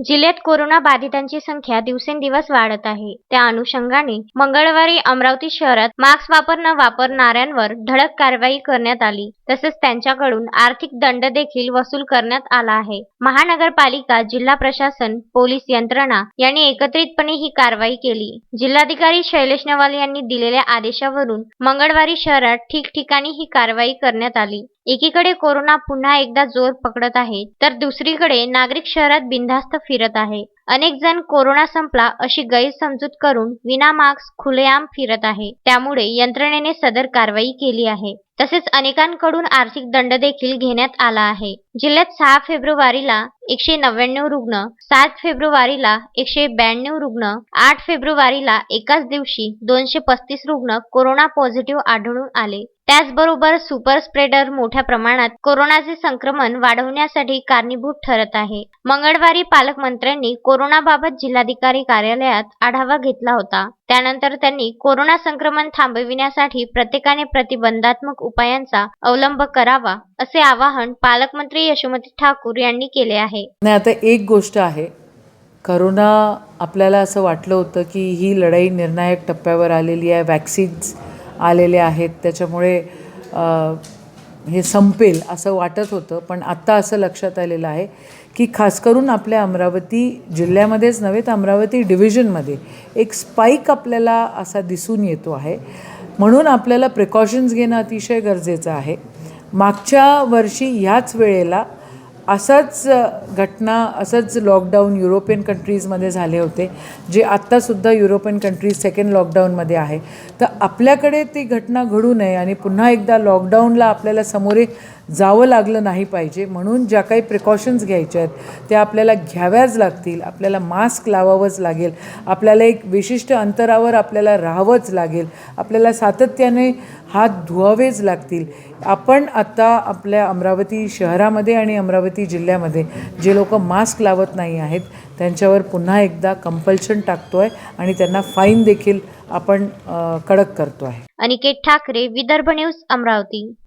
जिल्ह्यात कोरोना बाधितांची संख्या दिवसेंदिवस वाढत आहे. त्या अनुषंगाने मंगळवारी अमरावती शहरात मास्क न वापरणाऱ्यांवर धडक कारवाई करण्यात आली. तसेच त्यांच्याकडून आर्थिक दंड देखील वसूल करण्यात आला आहे. महानगरपालिका, जिल्हा प्रशासन, पोलीस यंत्रणा यांनी एकत्रितपणे ही कारवाई केली. जिल्हाधिकारी शैलेश नवाल यांनी दिलेल्या आदेशावरून मंगळवारी शहरात ठिकठिकाणी ही कारवाई करण्यात आली. एकीकडे कोरोना पुन्हा एकदा जोर पकडत आहे, तर दुसरीकडे नागरिक शहरात बिनधास्त फिरत आहे. अनेक जण कोरोना संपला अशी गैरसमजूत करून विना मास्क खुलेआम फिरत आहे. त्यामुळे यंत्रणेने सदर कारवाई केली आहे. तसेच अनेकांकडून आर्थिक दंड देखील घेण्यात आला आहे. जिल्ह्यात 6 फेब्रुवारीला 199 रुग्ण, 7 फेब्रुवारीला 192 रुग्ण, 8 फेब्रुवारीला एकाच दिवशी 235 रुग्ण कोरोना पॉझिटिव्ह आढळून आले. त्याचबरोबर सुपर स्प्रेडर मोठ्या प्रमाणात कोरोनाचे संक्रमण वाढवण्यासाठी कारणीभूत ठरत आहे. मंगळवारी पालकमंत्र्यांनी कोरोनाबाबत जिल्हाधिकारी कार्यालयात आढावा घेतला होता. त्यानंतर त्यांनी कोरोना संक्रमण थांबविण्यासाठी प्रत्येकाने प्रतिबंधात्मक उपायांचा अवलंब करावा, असे आवाहन पालकमंत्री यशोमती ठाकूर यांनी केले आहे. आता एक गोष्ट आहे, करोना आपल्याला असं वाटलं होतं की ही लढाई निर्णायक टप्प्यावर आलेली आहे, वॅक्सिन्स आलेले आहेत, त्याच्यामुळे हे संपेल असं वाटत होतं. पण आत्ता असं लक्षात आलेलं आहे की खास करून आपल्या अमरावती जिल्ह्यामध्येच नव्हे तर अमरावती डिव्हिजनमध्ये एक स्पाईक आपल्याला असा दिसून येतो आहे. म्हणून आपल्याला प्रिकॉशन्स घेणं अतिशय गरजेचं आहे. मागच्या वर्षी ह्याच वेळेला असंच लॉकडाऊन युरोपियन कंट्रीजमध्ये झाले होते, जे आत्तासुद्धा युरोपियन कंट्रीज सेकंड लॉकडाऊनमध्ये आहे. तर आपल्याकडे ती घटना घडू नये आणि पुन्हा एकदा लॉकडाऊनला आपल्याला सामोरे जावं लागलं नाही पाहिजे, म्हणून ज्या काही प्रिकॉशन्स घ्यायच्या आहेत त्या आपल्याला घ्याव्याच लागतील. आपल्याला मास्क लावावंच लागेल, आपल्याला एक विशिष्ट अंतरावर आपल्याला राहावंच लागेल, आपल्याला सातत्याने हात धुवावेच लागतील. आपण आता आपल्या अमरावती शहरामध्ये आणि अमरावती जिल्ह्यामध्ये जे लोक मास्क लावत नाही आहेत त्यांच्यावर पुन्हा एकदा कंपल्शन टाकतो आहे आणि त्यांना फाईन देखील आपण कडक करतो आहे. अनिकेत ठाकरे, विदर्भ न्यूज, अमरावती.